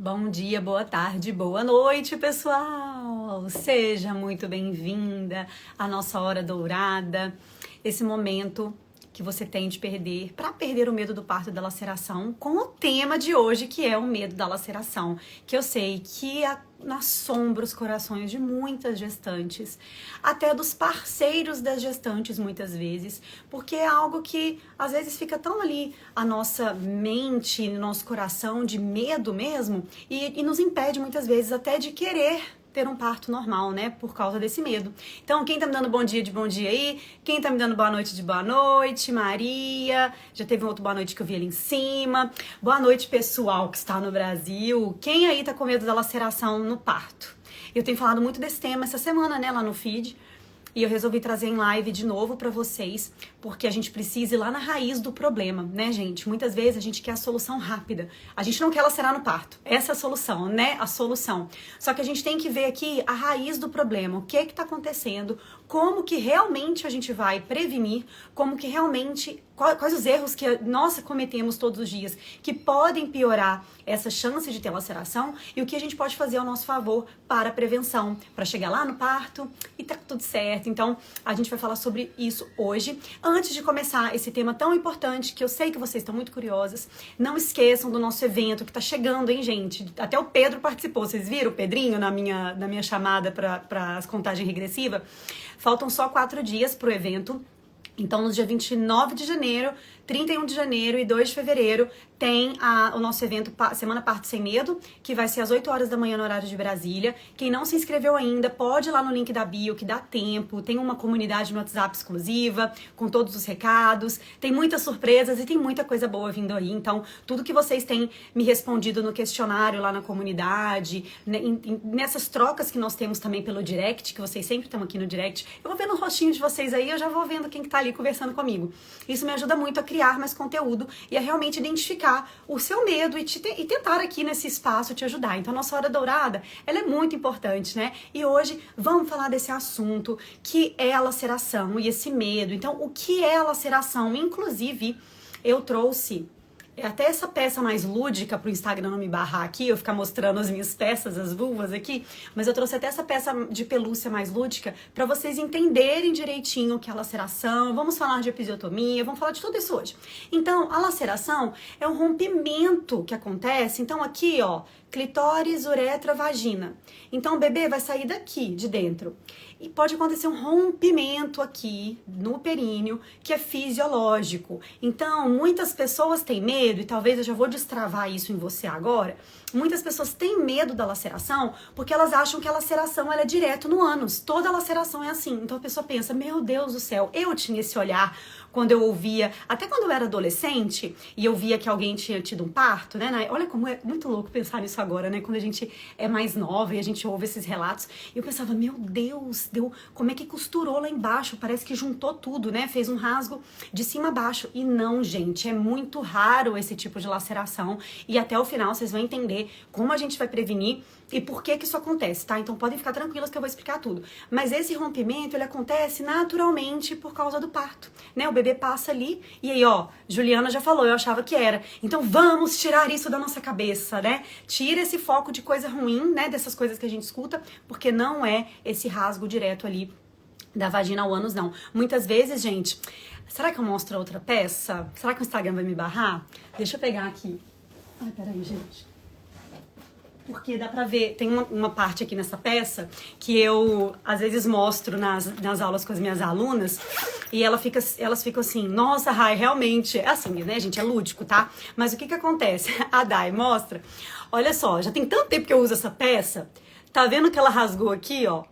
Bom dia, boa tarde, boa noite, pessoal! Seja muito bem-vinda à nossa hora dourada, esse momento que você tem de perder, para perder o medo do parto e da laceração, com o tema de hoje, que é o medo da laceração, que eu sei que assombra os corações de muitas gestantes, até dos parceiros das gestantes muitas vezes, porque é algo que às vezes fica tão ali a nossa mente, no nosso coração de medo mesmo, e nos impede muitas vezes até de querer ter um parto normal, né? Por causa desse medo. Então, quem tá me dando bom dia de bom dia aí? Quem tá me dando boa noite de boa noite? Maria. Já teve um outro boa noite que eu vi ali em cima. Boa noite, pessoal que está no Brasil. Quem aí tá com medo da laceração no parto? Eu tenho falado muito desse tema essa semana, né? Lá no feed. E eu resolvi trazer em live de novo pra vocês, porque a gente precisa ir lá na raiz do problema, né, gente? Muitas vezes a gente quer a solução rápida. A gente não quer lacerar no parto. Essa é a solução, né? A solução. Só que a gente tem que ver aqui a raiz do problema. O que é que tá acontecendo? Como que realmente a gente vai prevenir? Como que realmente... Quais os erros que nós cometemos todos os dias que podem piorar essa chance de ter laceração e o que a gente pode fazer ao nosso favor para a prevenção, para chegar lá no parto e tá tudo certo. Então, a gente vai falar sobre isso hoje. Antes de começar esse tema tão importante, que eu sei que vocês estão muito curiosas, não esqueçam do nosso evento que tá chegando, hein, gente? Até o Pedro participou. Vocês viram o Pedrinho na minha chamada para as contagens regressivas? Faltam só 4 dias pro evento. Então, no dia 29 de janeiro, 31 de janeiro e 2 de fevereiro, tem o nosso evento Semana Parto Sem Medo, que vai ser às 8 horas da manhã no horário de Brasília. Quem não se inscreveu ainda, pode ir lá no link da bio, que dá tempo. Tem uma comunidade no WhatsApp exclusiva, com todos os recados. Tem muitas surpresas e tem muita coisa boa vindo aí. Então, tudo que vocês têm me respondido no questionário lá na comunidade, nessas trocas que nós temos também pelo direct, que vocês sempre estão aqui no direct, eu vou vendo o rostinho de vocês aí, eu já vou vendo quem que tá ali conversando comigo. Isso me ajuda muito a criar mais conteúdo e a realmente identificar o seu medo e tentar aqui nesse espaço te ajudar. Então, a nossa hora dourada, ela é muito importante, né? E hoje vamos falar desse assunto que é a laceração e esse medo. Então, o que é a laceração? Inclusive, eu trouxe até essa peça mais lúdica pro Instagram não me barrar aqui, eu ficar mostrando as minhas peças, as vulvas aqui, mas eu trouxe até essa peça de pelúcia mais lúdica pra vocês entenderem direitinho o que é a laceração. Vamos falar de episiotomia, vamos falar de tudo isso hoje. Então, a laceração é um rompimento que acontece, então aqui, ó, clitóris, uretra, vagina. Então, o bebê vai sair daqui, de dentro. E pode acontecer um rompimento aqui no períneo, que é fisiológico. Então, muitas pessoas têm medo, e talvez eu já vou destravar isso em você agora. Muitas pessoas têm medo da laceração porque elas acham que a laceração ela é direto no ânus. Toda laceração é assim. Então a pessoa pensa, meu Deus do céu, eu tinha esse olhar quando eu ouvia, até quando eu era adolescente, e eu via que alguém tinha tido um parto, né? Olha como é muito louco pensar nisso agora, né? Quando a gente é mais nova e a gente ouve esses relatos. E eu pensava, meu Deus, como é que costurou lá embaixo? Parece que juntou tudo, né? Fez um rasgo de cima a baixo. E não, gente, é muito raro esse tipo de laceração. E até o final vocês vão entender como a gente vai prevenir e por que isso acontece, tá? Então podem ficar tranquilas que eu vou explicar tudo. Mas esse rompimento, ele acontece naturalmente por causa do parto, né? O bebê passa ali e aí, ó, Juliana já falou, eu achava que era. Então vamos tirar isso da nossa cabeça, né? Tira esse foco de coisa ruim, né? Dessas coisas que a gente escuta, porque não é esse rasgo direto ali da vagina ao ânus, não. Muitas vezes, gente, será que eu mostro outra peça? Será que o Instagram vai me barrar? Deixa eu pegar aqui. Ai, peraí, gente. Porque dá pra ver, tem uma parte aqui nessa peça que eu, às vezes, mostro nas aulas com as minhas alunas e elas ficam assim, nossa, Rai, realmente, é assim, né, gente, é lúdico, tá? Mas o que acontece? A Dai mostra, olha só, já tem tanto tempo que eu uso essa peça, tá vendo que ela rasgou aqui, ó?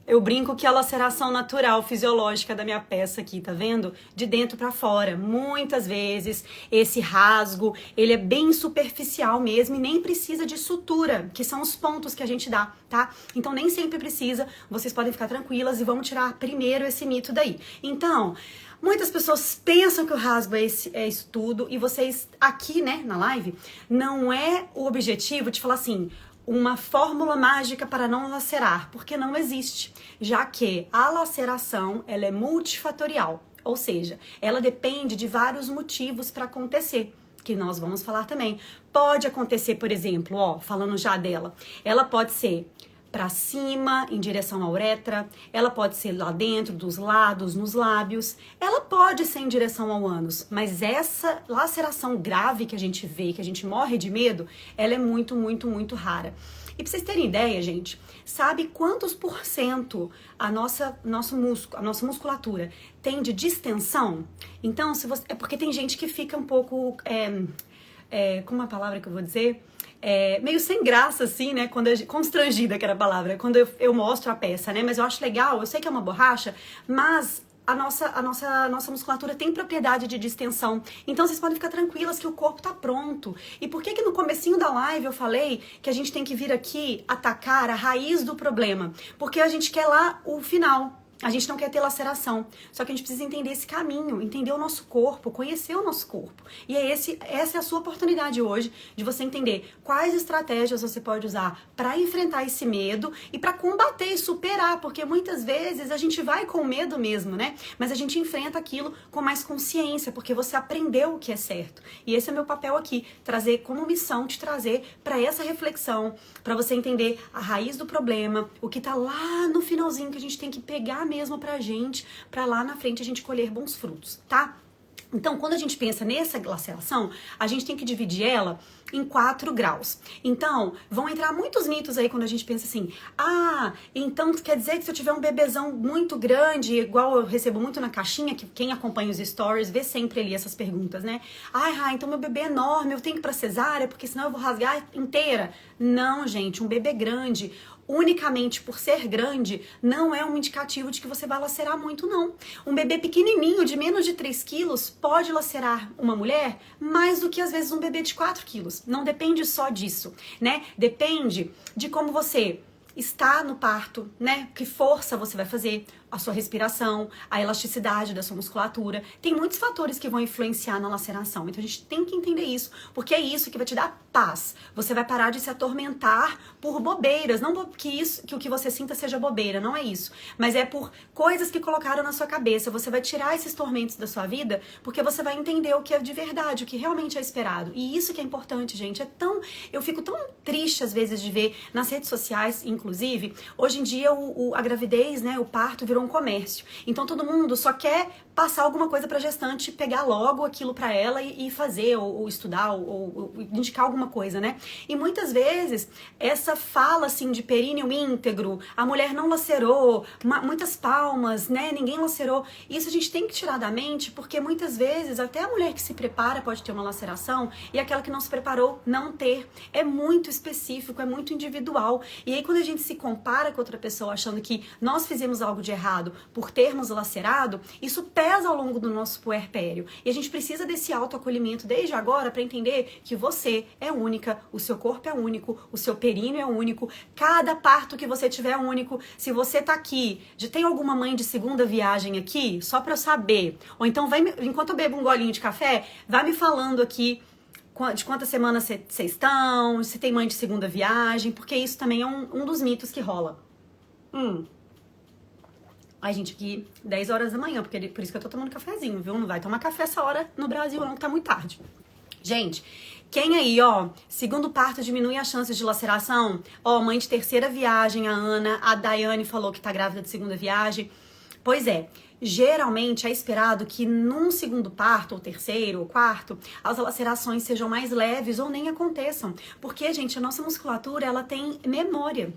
Eu brinco que é a laceração natural, fisiológica da minha peça aqui, tá vendo? De dentro pra fora. Muitas vezes, esse rasgo, ele é bem superficial mesmo e nem precisa de sutura, que são os pontos que a gente dá, tá? Então, nem sempre precisa. Vocês podem ficar tranquilas e vamos tirar primeiro esse mito daí. Então, muitas pessoas pensam que o rasgo é isso tudo e vocês aqui, né, na live, não é o objetivo de falar assim, uma fórmula mágica para não lacerar, porque não existe, já que a laceração ela é multifatorial, ou seja, ela depende de vários motivos para acontecer. que nós vamos falar também. Pode acontecer, por exemplo, ó, falando já dela, ela pode ser para cima, em direção à uretra, ela pode ser lá dentro, dos lados, nos lábios, ela pode ser em direção ao ânus, mas essa laceração grave que a gente vê, que a gente morre de medo, ela é muito, muito, muito rara. E pra vocês terem ideia, gente, sabe quantos por cento a nossa musculatura tem de distensão? Então, se você, é porque tem gente que fica um pouco, como a palavra que eu vou dizer? Meio sem graça, assim, né? Constrangida, que era a palavra, quando eu mostro a peça, né? Mas eu acho legal, eu sei que é uma borracha, mas a nossa musculatura tem propriedade de distensão. Então vocês podem ficar tranquilas que o corpo tá pronto. E por que no comecinho da live eu falei que a gente tem que vir aqui atacar a raiz do problema? Porque a gente quer lá o final. A gente não quer ter laceração, só que a gente precisa entender esse caminho, entender o nosso corpo, conhecer o nosso corpo. E essa é a sua oportunidade hoje de você entender quais estratégias você pode usar para enfrentar esse medo e para combater e superar, porque muitas vezes a gente vai com medo mesmo, né? Mas a gente enfrenta aquilo com mais consciência, porque você aprendeu o que é certo. E esse é meu papel aqui, trazer como missão, te trazer para essa reflexão, para você entender a raiz do problema, o que tá lá no finalzinho que a gente tem que pegar mesmo pra gente, pra lá na frente a gente colher bons frutos, tá? Então, quando a gente pensa nessa laceração, a gente tem que dividir ela em 4 graus. Então, vão entrar muitos mitos aí quando a gente pensa assim, então quer dizer que se eu tiver um bebezão muito grande, igual eu recebo muito na caixinha, que quem acompanha os stories vê sempre ali essas perguntas, né? Então meu bebê é enorme, eu tenho que ir pra cesárea, porque senão eu vou rasgar inteira. Não, gente, um bebê grande, unicamente por ser grande, não é um indicativo de que você vai lacerar muito, não. Um bebê pequenininho, de menos de 3 quilos, pode lacerar uma mulher mais do que, às vezes, um bebê de 4 quilos. Não depende só disso, né? Depende de como você está no parto, né? Que força você vai fazer, a sua respiração, a elasticidade da sua musculatura. Tem muitos fatores que vão influenciar na laceração. Então a gente tem que entender isso, porque é isso que vai te dar paz. Você vai parar de se atormentar por bobeiras, não que o que você sinta seja bobeira, não é isso, mas é por coisas que colocaram na sua cabeça. Você vai tirar esses tormentos da sua vida, porque você vai entender o que é de verdade, o que realmente é esperado. E isso que é importante, gente. Eu fico tão triste às vezes de ver nas redes sociais, inclusive, hoje em dia a gravidez, né, o parto virou um comércio. Então todo mundo só quer passar alguma coisa pra gestante, pegar logo aquilo pra ela e fazer, ou estudar, ou indicar alguma coisa, né? E muitas vezes, essa fala, assim, de períneo íntegro, a mulher não lacerou, muitas palmas, né? Ninguém lacerou. Isso a gente tem que tirar da mente, porque muitas vezes, até a mulher que se prepara pode ter uma laceração, e aquela que não se preparou não ter. É muito específico, é muito individual. E aí, quando a gente se compara com outra pessoa, achando que nós fizemos algo de errado por termos lacerado, isso pesa ao longo do nosso puerpério. E a gente precisa desse autoacolhimento desde agora para entender que você é única, o seu corpo é único, o seu períneo é único, cada parto que você tiver é único. Se você tá aqui, já tem alguma mãe de segunda viagem aqui? Só para eu saber. Ou então, enquanto eu bebo um golinho de café, vai me falando aqui de quantas semanas vocês estão, se tem mãe de segunda viagem, porque isso também é um dos mitos que rola. Ai, gente, aqui 10 horas da manhã, por isso que eu tô tomando cafezinho, viu? Não vai tomar café essa hora no Brasil não, que tá muito tarde. Gente, quem aí, segundo parto diminui as chances de laceração? Mãe de terceira viagem, a Ana, a Daiane falou que tá grávida de segunda viagem. Pois é, geralmente é esperado que num segundo parto, ou terceiro, ou quarto, as lacerações sejam mais leves ou nem aconteçam. Porque, gente, a nossa musculatura, ela tem memória.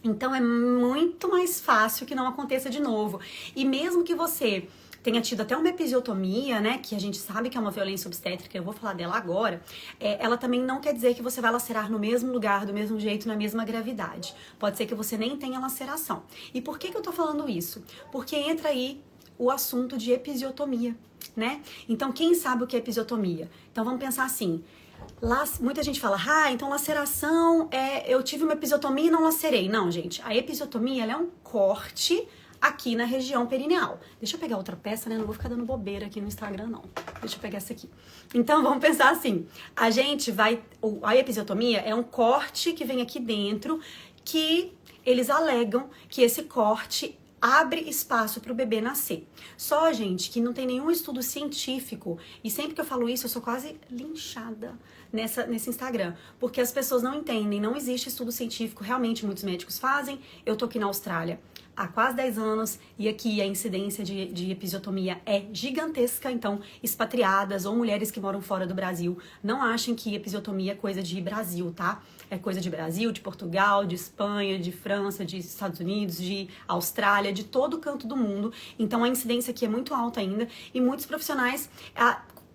Então é muito mais fácil que não aconteça de novo. E mesmo que você tenha tido até uma episiotomia, né, que a gente sabe que é uma violência obstétrica, eu vou falar dela agora, ela também não quer dizer que você vai lacerar no mesmo lugar, do mesmo jeito, na mesma gravidade. Pode ser que você nem tenha laceração. E por que eu tô falando isso? Porque entra aí o assunto de episiotomia, né? Então, quem sabe o que é episiotomia? Então, vamos pensar assim. Muita gente fala, então laceração eu tive uma episiotomia e não lacerei. Não, gente, a episiotomia ela é um corte aqui na região perineal. Deixa eu pegar outra peça, né? Não vou ficar dando bobeira aqui no Instagram, não. Deixa eu pegar essa aqui. Então, vamos pensar assim. A episiotomia é um corte que vem aqui dentro, que eles alegam que esse corte abre espaço para o bebê nascer. Só, gente, que não tem nenhum estudo científico, e sempre que eu falo isso, eu sou quase linchada nesse Instagram, porque as pessoas não entendem, não existe estudo científico, realmente muitos médicos fazem. Eu tô aqui na Austrália há quase 10 anos e aqui a incidência de episiotomia é gigantesca, então expatriadas ou mulheres que moram fora do Brasil, não achem que episiotomia é coisa de Brasil, tá? É coisa de Brasil, de Portugal, de Espanha, de França, de Estados Unidos, de Austrália, de todo canto do mundo. Então a incidência aqui é muito alta ainda e muitos profissionais,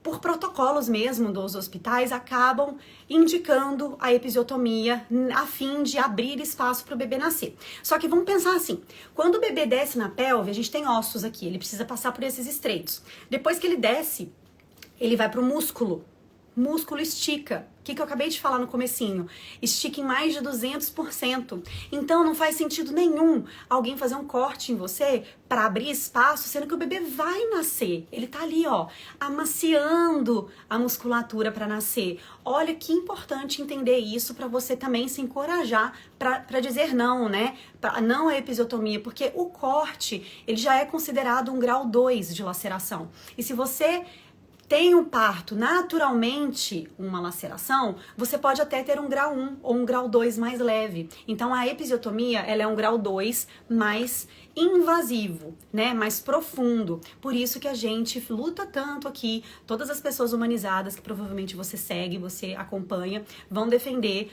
por protocolos mesmo dos hospitais, acabam indicando a episiotomia a fim de abrir espaço para o bebê nascer. Só que vamos pensar assim, quando o bebê desce na pelve, a gente tem ossos aqui, ele precisa passar por esses estreitos. Depois que ele desce, ele vai para o músculo. Músculo estica. O que eu acabei de falar no comecinho? Estica em mais de 200%. Então não faz sentido nenhum alguém fazer um corte em você para abrir espaço, sendo que o bebê vai nascer. Ele tá ali, ó, amaciando a musculatura para nascer. Olha que importante entender isso para você também se encorajar para dizer não, né? Não a episiotomia, porque o corte, ele já é considerado um grau 2 de laceração. E se você tem um parto naturalmente uma laceração, você pode até ter um grau 1 ou um grau 2 mais leve. Então a episiotomia, ela é um grau 2 mais invasivo, né, mais profundo. Por isso que a gente luta tanto aqui, todas as pessoas humanizadas que provavelmente você segue, você acompanha, vão defender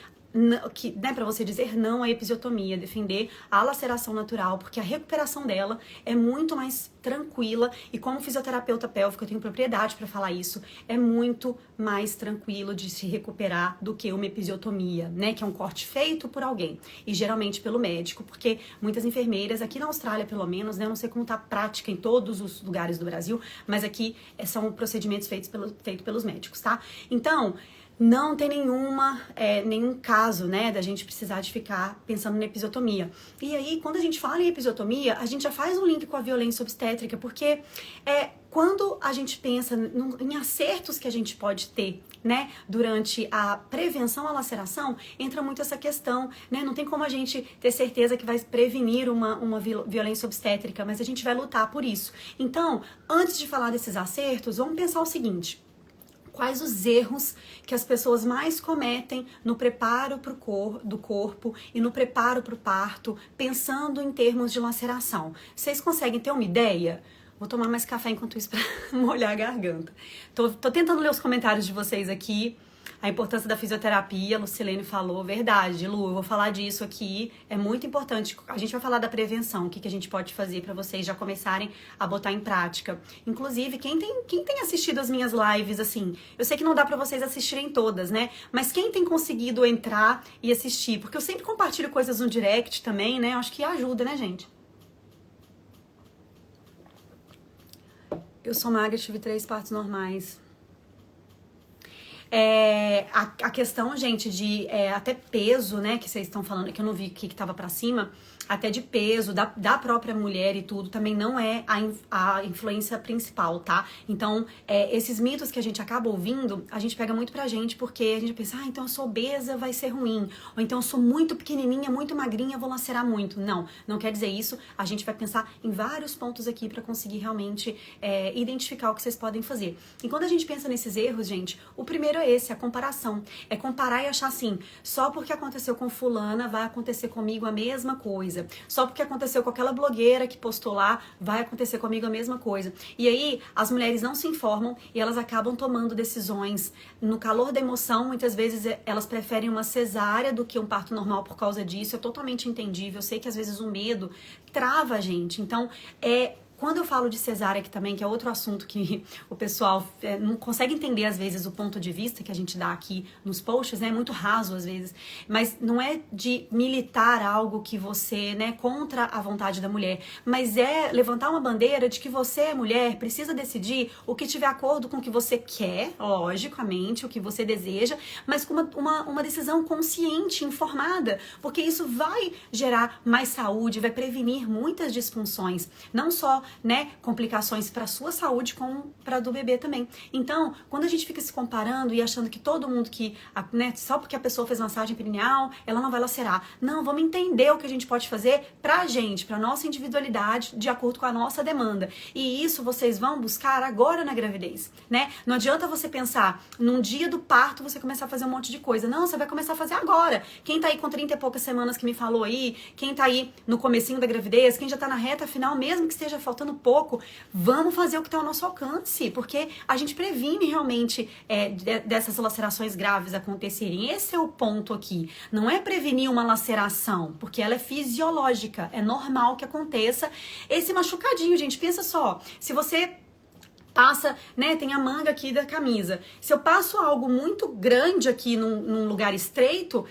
que, né, para você dizer não à episiotomia, defender a laceração natural, porque a recuperação dela é muito mais tranquila e como fisioterapeuta pélvica eu tenho propriedade para falar isso, é muito mais tranquilo de se recuperar do que uma episiotomia, né, que é um corte feito por alguém e geralmente pelo médico, porque muitas enfermeiras, aqui na Austrália pelo menos, né, eu não sei como tá a prática em todos os lugares do Brasil, mas aqui são procedimentos feitos pelos médicos, tá? Então, não tem nenhum caso, né, da gente precisar de ficar pensando na episiotomia. E aí, quando a gente fala em episiotomia, a gente já faz um link com a violência obstétrica, porque quando a gente pensa em acertos que a gente pode ter, né, durante a prevenção à laceração, entra muito essa questão, né, não tem como a gente ter certeza que vai prevenir uma violência obstétrica, mas a gente vai lutar por isso. Então, antes de falar desses acertos, vamos pensar o seguinte: quais os erros que as pessoas mais cometem no preparo do corpo e no preparo para o parto, pensando em termos de laceração? Vocês conseguem ter uma ideia? Vou tomar mais café enquanto isso para molhar a garganta. Tô tentando ler os comentários de vocês aqui. A importância da fisioterapia, Lucilene falou, verdade, Lu, eu vou falar disso aqui, é muito importante. A gente vai falar da prevenção, o que a gente pode fazer para vocês já começarem a botar em prática. Inclusive, quem tem assistido as minhas lives, assim, eu sei que não dá para vocês assistirem todas, né? Mas quem tem conseguido entrar e assistir? Porque eu sempre compartilho coisas no direct também, né? Eu acho que ajuda, né, gente? Eu sou magra, tive 3 partos normais. A questão, gente, de até peso, né, que vocês estão falando, que eu não vi o que tava pra cima, até de peso, da própria mulher e tudo, também não é a influência principal, tá? Então, esses mitos que a gente acaba ouvindo, a gente pega muito pra gente, porque a gente pensa, então eu sou obesa, vai ser ruim, ou então eu sou muito pequenininha, muito magrinha, vou lacerar muito. Não quer dizer isso, a gente vai pensar em vários pontos aqui pra conseguir realmente identificar o que vocês podem fazer. E quando a gente pensa nesses erros, gente, o primeiro é esse, a comparação. É comparar e achar assim, só porque aconteceu com fulana, vai acontecer comigo a mesma coisa. Só porque aconteceu com aquela blogueira que postou lá, vai acontecer comigo a mesma coisa. E aí, as mulheres não se informam e elas acabam tomando decisões no calor da emoção. Muitas vezes elas preferem uma cesárea do que um parto normal por causa disso. É totalmente entendível. Eu sei que às vezes o medo trava a gente. Então, quando eu falo de cesárea aqui também, que é outro assunto que o pessoal não consegue entender às vezes o ponto de vista que a gente dá aqui nos posts, né? É muito raso às vezes, mas não é de militar algo que você, né, contra a vontade da mulher, mas é levantar uma bandeira de que você, mulher, precisa decidir o que tiver acordo com o que você quer, logicamente, o que você deseja, mas com uma decisão consciente, informada, porque isso vai gerar mais saúde, vai prevenir muitas disfunções, não só né, complicações para sua saúde como para do bebê também. Então, quando a gente fica se comparando e achando que todo mundo que, né, só porque a pessoa fez massagem perineal, ela não vai lacerar. Não, vamos entender o que a gente pode fazer pra gente, pra nossa individualidade, de acordo com a nossa demanda. E isso vocês vão buscar agora na gravidez, né? Não adianta você pensar num dia do parto você começar a fazer um monte de coisa. Não, você vai começar a fazer agora. Quem tá aí com 30 e poucas semanas que me falou aí, quem tá aí no comecinho da gravidez, quem já tá na reta final, mesmo que esteja faltando pouco, vamos fazer o que tá ao nosso alcance, porque a gente previne realmente dessas lacerações graves acontecerem. Esse é o ponto aqui. Não é prevenir uma laceração, porque ela é fisiológica, é normal que aconteça esse machucadinho, gente. Pensa só, se você passa, né, tem a manga aqui da camisa. Se eu passo algo muito grande aqui num lugar estreito,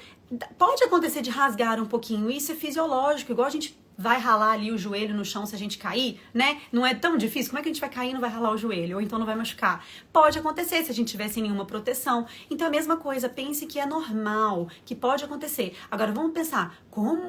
pode acontecer de rasgar um pouquinho. Isso é fisiológico, igual a gente vai ralar ali o joelho no chão se a gente cair, né? Não é tão difícil. Como é que a gente vai cair e não vai ralar o joelho? Ou então não vai machucar? Pode acontecer se a gente tiver sem nenhuma proteção. Então, a mesma coisa. Pense que é normal, que pode acontecer. Agora, vamos pensar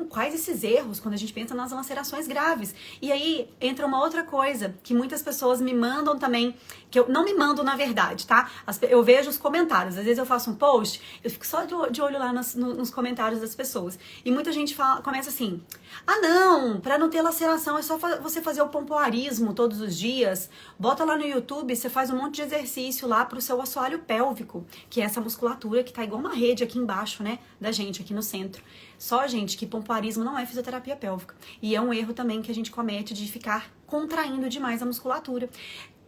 quais esses erros quando a gente pensa nas lacerações graves. E aí, entra uma outra coisa que muitas pessoas me mandam também, que eu não me mando na verdade, tá? Eu vejo os comentários. Às vezes eu faço um post, eu fico só de olho lá nos comentários das pessoas. E muita gente começa assim, ah, não, pra não ter laceração é só você fazer o pompoarismo todos os dias. Bota lá no YouTube, você faz um monte de exercício lá pro seu assoalho pélvico, que é essa musculatura que tá igual uma rede aqui embaixo, né, da gente, aqui no centro. Só, gente, que pompoarismo não é fisioterapia pélvica. E é um erro também que a gente comete de ficar contraindo demais a musculatura.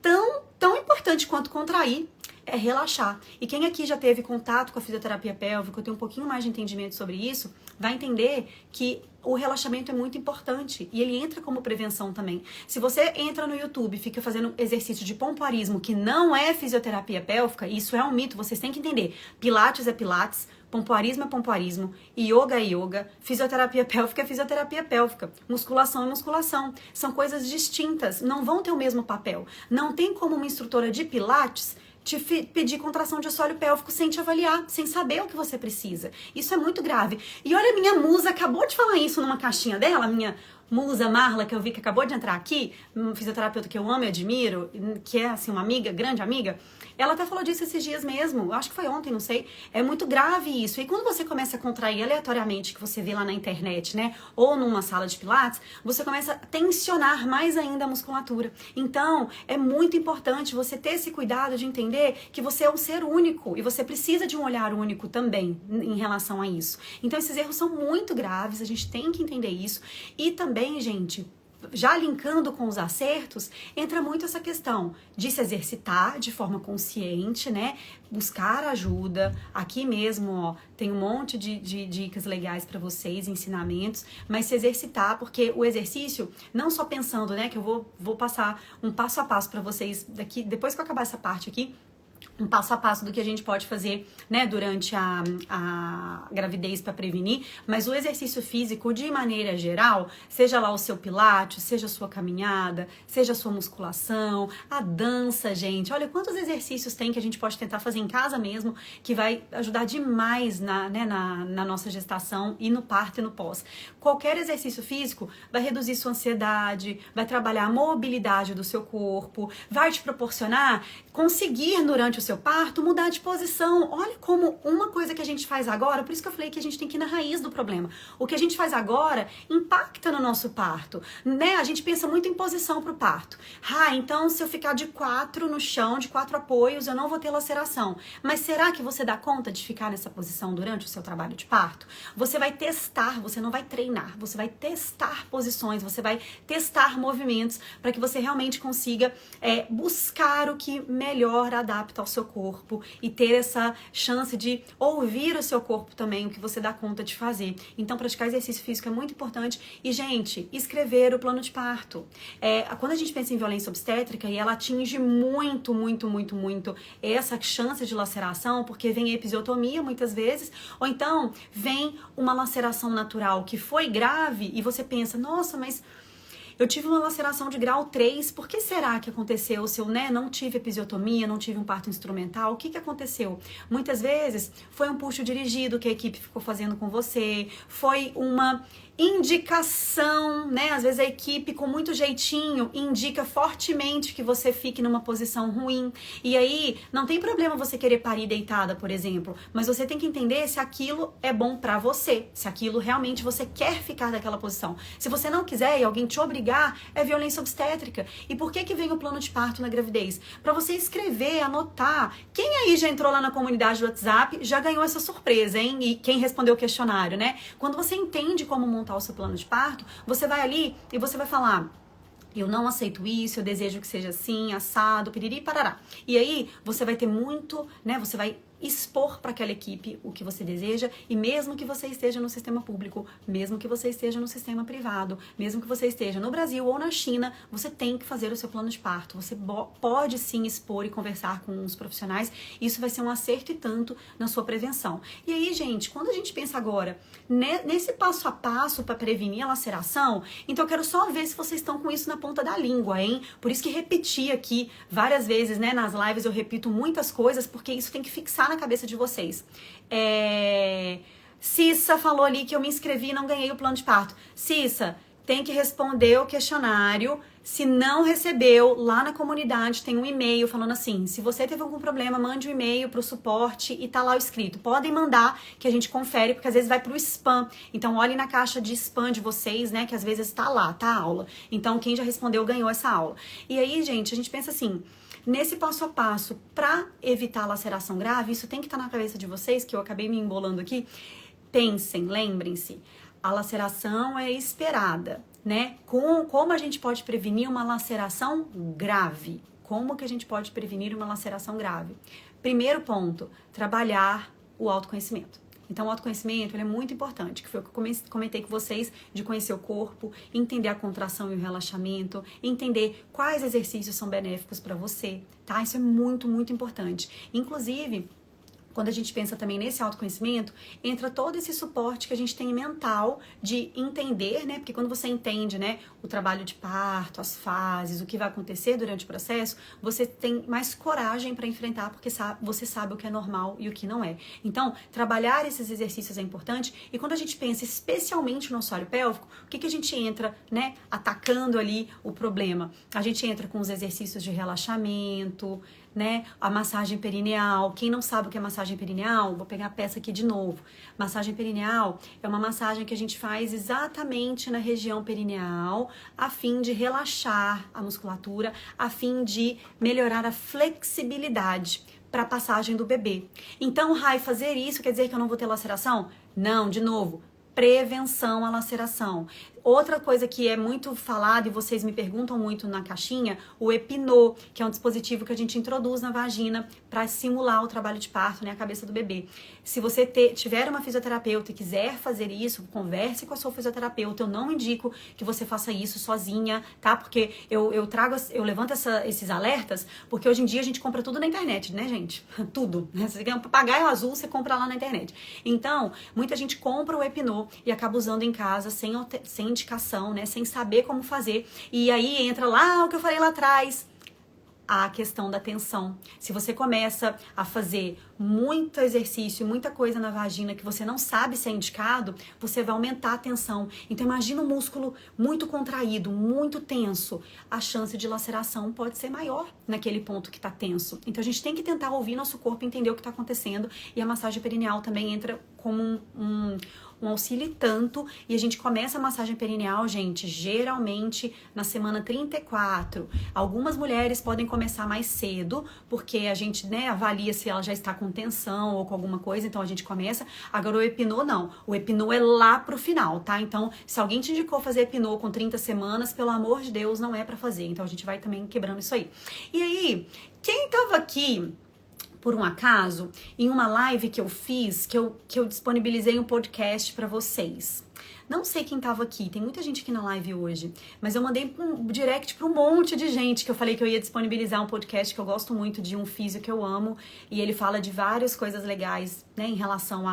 Tão importante quanto contrair é relaxar. E quem aqui já teve contato com a fisioterapia pélvica, tem um pouquinho mais de entendimento sobre isso, vai entender que o relaxamento é muito importante e ele entra como prevenção também. Se você entra no YouTube e fica fazendo exercício de pompoarismo que não é fisioterapia pélvica, isso é um mito, vocês têm que entender. Pilates é pilates, pompoarismo é pompoarismo, yoga é yoga, fisioterapia pélvica é fisioterapia pélvica, musculação é musculação. São coisas distintas, não vão ter o mesmo papel. Não tem como uma instrutora de pilates te pedir contração de assoalho pélvico sem te avaliar, sem saber o que você precisa. Isso é muito grave. E olha, minha musa acabou de falar isso numa caixinha dela, minha musa Marla, que eu vi que acabou de entrar aqui, uma fisioterapeuta que eu amo e admiro, que é assim uma amiga, grande amiga. Ela até falou disso esses dias mesmo, acho que foi ontem, não sei. É muito grave isso. E quando você começa a contrair aleatoriamente, que você vê lá na internet, né, ou numa sala de pilates, você começa a tensionar mais ainda a musculatura. Então, é muito importante você ter esse cuidado de entender que você é um ser único e você precisa de um olhar único também em relação a isso. Então, esses erros são muito graves, a gente tem que entender isso. E também, gente, já linkando com os acertos, entra muito essa questão de se exercitar de forma consciente, né? Buscar ajuda. Aqui mesmo, ó, tem um monte de dicas legais para vocês, ensinamentos, mas se exercitar, porque o exercício, não só pensando, né, que eu vou passar um passo a passo para vocês daqui, depois que eu acabar essa parte aqui, um passo a passo do que a gente pode fazer, né, durante a gravidez para prevenir, mas o exercício físico, de maneira geral, seja lá o seu pilates, seja a sua caminhada, seja a sua musculação, a dança, gente, olha quantos exercícios tem que a gente pode tentar fazer em casa mesmo, que vai ajudar demais na nossa gestação e no parto e no pós. Qualquer exercício físico vai reduzir sua ansiedade, vai trabalhar a mobilidade do seu corpo, vai te proporcionar conseguir durante o seu parto mudar de posição. Olha como uma coisa que a gente faz agora, por isso que eu falei que a gente tem que ir na raiz do problema. O que a gente faz agora impacta no nosso parto, né? A gente pensa muito em posição pro parto. Então se eu ficar de 4 no chão, de 4 apoios, eu não vou ter laceração. Mas será que você dá conta de ficar nessa posição durante o seu trabalho de parto? Você vai testar, você não vai treinar, você vai testar posições, você vai testar movimentos para que você realmente consiga buscar o que melhor adapta ao seu corpo e ter essa chance de ouvir o seu corpo também, o que você dá conta de fazer. Então, praticar exercício físico é muito importante. E, gente, escrever o plano de parto. Quando a gente pensa em violência obstétrica e ela atinge muito essa chance de laceração, porque vem a episiotomia muitas vezes, ou então vem uma laceração natural que foi grave e você pensa, nossa, mas eu tive uma laceração de grau 3, por que será que aconteceu? Se eu, não tive episiotomia, não tive um parto instrumental, o que aconteceu? Muitas vezes foi um puxo dirigido que a equipe ficou fazendo com você, foi uma indicação, às vezes a equipe com muito jeitinho indica fortemente que você fique numa posição ruim, e aí não tem problema você querer parir deitada, por exemplo, mas você tem que entender se aquilo é bom pra você, se aquilo realmente você quer ficar naquela posição. Se você não quiser e alguém te obrigar, é violência obstétrica. E por que vem o plano de parto na gravidez? Pra você escrever, anotar. Quem aí já entrou lá na comunidade do WhatsApp já ganhou essa surpresa, hein? E quem respondeu o questionário, Quando você entende como montar o seu plano de parto, você vai ali e você vai falar: eu não aceito isso, eu desejo que seja assim, assado, piriri, parará. E aí, você vai ter muito, você vai expor para aquela equipe o que você deseja, e mesmo que você esteja no sistema público, mesmo que você esteja no sistema privado, mesmo que você esteja no Brasil ou na China, você tem que fazer o seu plano de parto. Você pode sim expor e conversar com os profissionais, isso vai ser um acerto e tanto na sua prevenção. E aí, gente, quando a gente pensa agora nesse passo a passo para prevenir a laceração, então eu quero só ver se vocês estão com isso na ponta da língua, hein? Por isso que repetir aqui várias vezes, nas lives eu repito muitas coisas, porque isso tem que fixar na cabeça de vocês. Cissa falou ali que eu me inscrevi e não ganhei o plano de parto. Cissa, tem que responder o questionário. Se não recebeu, lá na comunidade tem um e-mail falando assim: se você teve algum problema, mande um e-mail pro suporte e tá lá o escrito. Podem mandar que a gente confere, porque às vezes vai pro spam. Então olhem na caixa de spam de vocês, que às vezes tá lá, tá a aula. Então quem já respondeu ganhou essa aula. E aí, gente, a gente pensa assim: nesse passo a passo, para evitar laceração grave, isso tem que estar na cabeça de vocês, que eu acabei me embolando aqui. Pensem, lembrem-se, a laceração é esperada, Como a gente pode prevenir uma laceração grave? Como que a gente pode prevenir uma laceração grave? Primeiro ponto, trabalhar o autoconhecimento. Então, o autoconhecimento ele é muito importante, que foi o que eu comentei com vocês, de conhecer o corpo, entender a contração e o relaxamento, entender quais exercícios são benéficos para você, tá? Isso é muito, muito importante. Inclusive, quando a gente pensa também nesse autoconhecimento, entra todo esse suporte que a gente tem mental de entender, Porque quando você entende, o trabalho de parto, as fases, o que vai acontecer durante o processo, você tem mais coragem para enfrentar, porque você sabe o que é normal e o que não é. Então, trabalhar esses exercícios é importante. E quando a gente pensa especialmente no assoalho pélvico, o que a gente entra, atacando ali o problema? A gente entra com os exercícios de relaxamento, a massagem perineal. Quem não sabe o que é massagem perineal, vou pegar a peça aqui de novo. Massagem perineal é uma massagem que a gente faz exatamente na região perineal, a fim de relaxar a musculatura, a fim de melhorar a flexibilidade para a passagem do bebê. Então, Rai, fazer isso quer dizer que eu não vou ter laceração? Não, de novo, prevenção à laceração. Outra coisa que é muito falada e vocês me perguntam muito na caixinha, o Epinô, que é um dispositivo que a gente introduz na vagina para simular o trabalho de parto, a cabeça do bebê. Se você tiver uma fisioterapeuta e quiser fazer isso, converse com a sua fisioterapeuta. Eu não indico que você faça isso sozinha, tá? Porque eu levanto esses alertas, porque hoje em dia a gente compra tudo na internet, gente? Tudo. Você quer um papagaio azul, você compra lá na internet. Então, muita gente compra o Epinô e acaba usando em casa sem indicação, sem saber como fazer. E aí entra lá o que eu falei lá atrás, a questão da tensão. Se você começa a fazer muito exercício, muita coisa na vagina que você não sabe se é indicado, você vai aumentar a tensão. Então imagina um músculo muito contraído, muito tenso. A chance de laceração pode ser maior naquele ponto que está tenso. Então a gente tem que tentar ouvir nosso corpo, entender o que está acontecendo, e a massagem perineal também entra como um auxílio e tanto, e a gente começa a massagem perineal, gente, geralmente na semana 34. Algumas mulheres podem começar mais cedo, porque a gente, avalia se ela já está com tensão ou com alguma coisa, então a gente começa. Agora o Epinô não, o Epinô é lá pro final, tá? Então, se alguém te indicou fazer Epinô com 30 semanas, pelo amor de Deus, não é pra fazer. Então a gente vai também quebrando isso aí. E aí, quem tava aqui por um acaso, em uma live que eu fiz, que eu disponibilizei um podcast para vocês. Não sei quem tava aqui, tem muita gente aqui na live hoje, mas eu mandei um direct para um monte de gente que eu falei que eu ia disponibilizar um podcast que eu gosto muito, de um físio que eu amo, e ele fala de várias coisas legais, né, em relação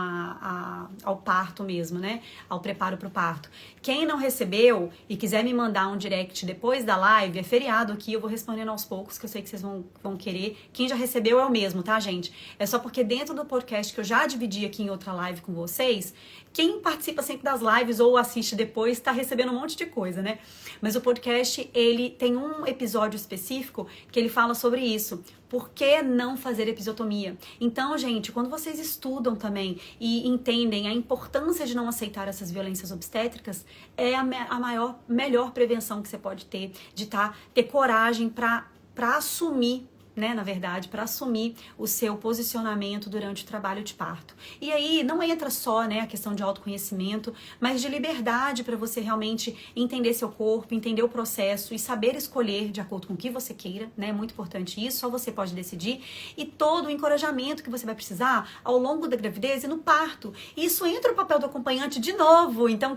ao parto mesmo, né, ao preparo para o parto. Quem não recebeu e quiser me mandar um direct depois da live, é feriado aqui, eu vou respondendo aos poucos, que eu sei que vocês vão querer. Quem já recebeu é o mesmo, tá, gente? É só porque dentro do podcast que eu já dividi aqui em outra live com vocês, quem participa sempre das lives ou assiste depois tá recebendo um monte de coisa, né? Mas o podcast, ele tem um episódio específico que ele fala sobre isso. Por que não fazer episiotomia? Então, gente, quando vocês estudam também e entendem a importância de não aceitar essas violências obstétricas, é a melhor prevenção que você pode ter, de ter coragem para assumir, né, na verdade, para assumir o seu posicionamento durante o trabalho de parto. E aí não entra só, né, a questão de autoconhecimento, mas de liberdade para você realmente entender seu corpo, entender o processo e saber escolher de acordo com o que você queira, né? É muito importante isso, só você pode decidir. E todo o encorajamento que você vai precisar ao longo da gravidez e no parto. Isso entra o papel do acompanhante de novo. Então,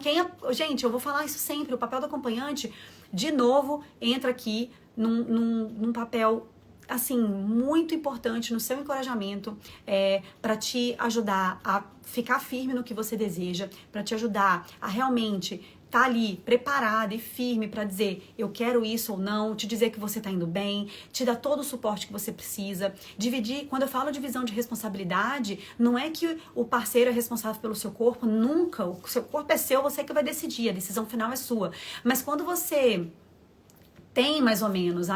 gente, eu vou falar isso sempre, o papel do acompanhante, de novo, entra aqui num papel assim, muito importante no seu encorajamento, para te ajudar a ficar firme no que você deseja, para te ajudar a realmente estar ali preparada e firme para dizer eu quero isso ou não, te dizer que você tá indo bem, te dar todo o suporte que você precisa. Dividir, quando eu falo divisão de responsabilidade, não é que o parceiro é responsável pelo seu corpo, nunca. O seu corpo é seu, você que vai decidir, a decisão final é sua. Mas quando você tem mais ou menos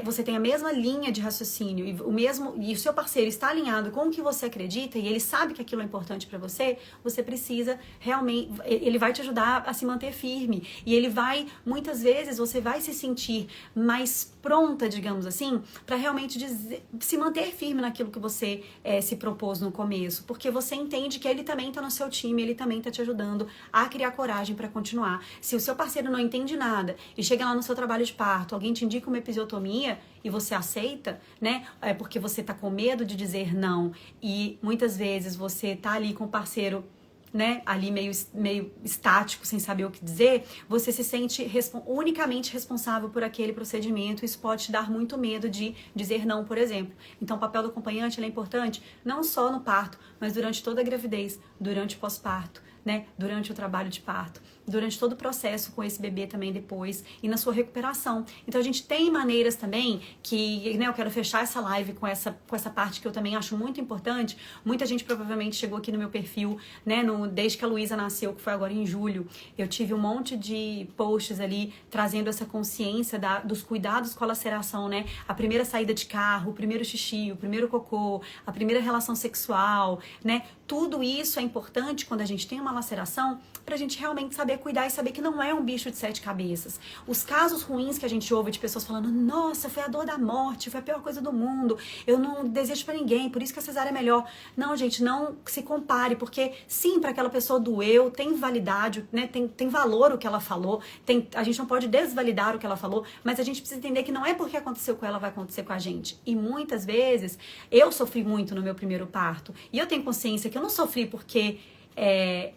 você tem a mesma linha de raciocínio e o seu parceiro está alinhado com o que você acredita e ele sabe que aquilo é importante para você, você precisa realmente, ele vai te ajudar a se manter firme e ele vai, muitas vezes, você vai se sentir mais pronta, digamos assim, para realmente se manter firme naquilo que você se propôs no começo, porque você entende que ele também está no seu time, ele também está te ajudando a criar coragem para continuar. Se o seu parceiro não entende nada e chega lá no seu trabalho de parto, alguém te indica uma episiotomia e você aceita, né? É porque você tá com medo de dizer não e muitas vezes você tá ali com o parceiro, né, ali meio estático, sem saber o que dizer, você se sente unicamente responsável por aquele procedimento. Isso pode te dar muito medo de dizer não, por exemplo. Então, o papel do acompanhante é importante não só no parto, mas durante toda a gravidez, durante o pós-parto, né, durante o trabalho de parto, durante todo o processo com esse bebê também depois e na sua recuperação. Então a gente tem maneiras também que, né, eu quero fechar essa live com essa parte que eu também acho muito importante. Muita gente provavelmente chegou aqui no meu perfil, né, desde que a Luísa nasceu, que foi agora em julho, eu tive um monte de posts ali trazendo essa consciência dos cuidados com a laceração, né, a primeira saída de carro, o primeiro xixi, o primeiro cocô, a primeira relação sexual, né, tudo isso é importante quando a gente tem uma laceração, pra gente realmente saber cuidar e saber que não é um bicho de 7 cabeças. Os casos ruins que a gente ouve de pessoas falando, nossa, foi a dor da morte, foi a pior coisa do mundo, eu não desejo pra ninguém, por isso que a cesárea é melhor. Não, gente, não se compare, porque sim, pra aquela pessoa doeu, tem validade, né, tem valor o que ela falou, a gente não pode desvalidar o que ela falou, mas a gente precisa entender que não é porque aconteceu com ela, vai acontecer com a gente. E muitas vezes, eu sofri muito no meu primeiro parto, e eu tenho consciência que eu não sofri porque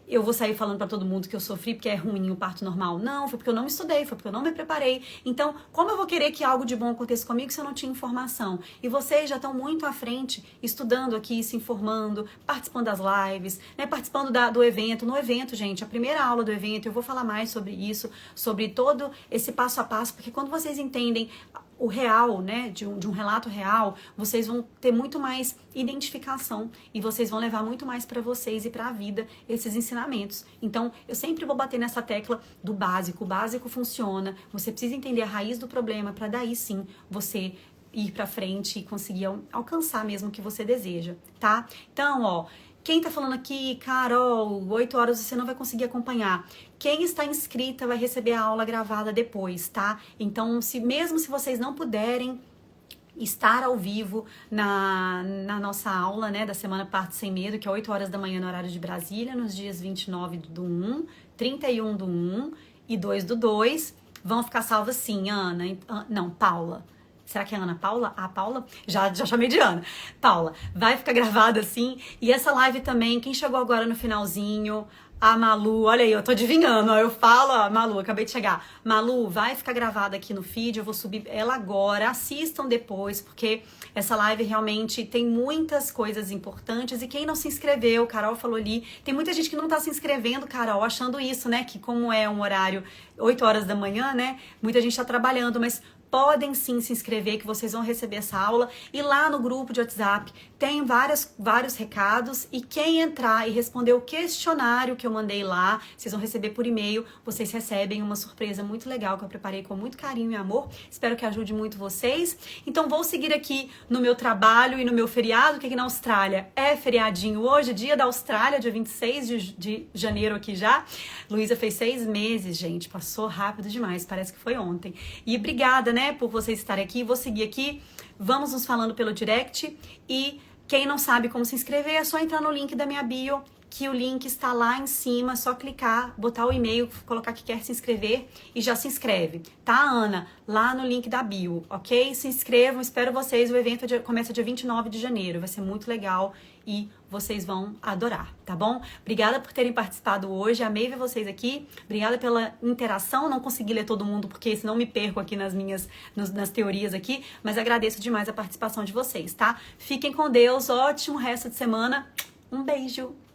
eu vou sair falando pra todo mundo que eu sofri porque é ruim o parto normal. Não, foi porque eu não estudei, foi porque eu não me preparei. Então, como eu vou querer que algo de bom aconteça comigo se eu não tinha informação? E vocês já estão muito à frente, estudando aqui, se informando, participando das lives, né, participando do evento. No evento, gente, a primeira aula do evento, eu vou falar mais sobre isso, sobre todo esse passo a passo, porque quando vocês entendem o real, né, de um relato real, vocês vão ter muito mais identificação e vocês vão levar muito mais para vocês e para a vida esses ensinamentos. Então, eu sempre vou bater nessa tecla do básico. O básico funciona, você precisa entender a raiz do problema para daí sim você ir para frente e conseguir alcançar mesmo o que você deseja, tá? Então, ó, quem tá falando aqui, Carol, 8 horas você não vai conseguir acompanhar. Quem está inscrita vai receber a aula gravada depois, tá? Então, mesmo se vocês não puderem estar ao vivo na nossa aula, né, da Semana Parto Sem Medo, que é 8 horas da manhã no horário de Brasília, nos dias 29/1, 31/1 e 2/2, vão ficar salvas sim, Ana, não, Paula. Será que é a Ana Paula? A Paula? Já chamei de Ana. Paula, vai ficar gravada assim. E essa live também, quem chegou agora no finalzinho, a Malu, olha aí, eu tô adivinhando, ó, eu falo, ó, Malu, acabei de chegar. Malu, vai ficar gravada aqui no feed, eu vou subir ela agora, assistam depois, porque essa live realmente tem muitas coisas importantes. E quem não se inscreveu, Carol falou ali, tem muita gente que não tá se inscrevendo, Carol, achando isso, né, que como é um horário 8 horas da manhã, né, muita gente tá trabalhando, mas podem sim se inscrever que vocês vão receber essa aula. E lá no grupo de WhatsApp tem vários recados, e quem entrar e responder o questionário que eu mandei lá, vocês vão receber por e-mail, vocês recebem uma surpresa muito legal que eu preparei com muito carinho e amor. Espero que ajude muito vocês. Então vou seguir aqui no meu trabalho e no meu feriado, que aqui na Austrália é feriadinho hoje, dia da Austrália, dia 26 de janeiro aqui já. Luísa fez 6 meses, gente, passou rápido demais, parece que foi ontem. E obrigada, né, por vocês estarem aqui. Vou seguir aqui, vamos nos falando pelo direct. E quem não sabe como se inscrever, é só entrar no link da minha bio, que o link está lá em cima, só clicar, botar o e-mail, colocar que quer se inscrever e já se inscreve, tá, Ana? Lá no link da bio, ok? Se inscrevam, espero vocês, o evento começa dia 29 de janeiro, vai ser muito legal e vocês vão adorar, tá bom? Obrigada por terem participado hoje, amei ver vocês aqui, obrigada pela interação, não consegui ler todo mundo porque senão me perco aqui nas teorias aqui, mas agradeço demais a participação de vocês, tá? Fiquem com Deus, ótimo resto de semana, um beijo!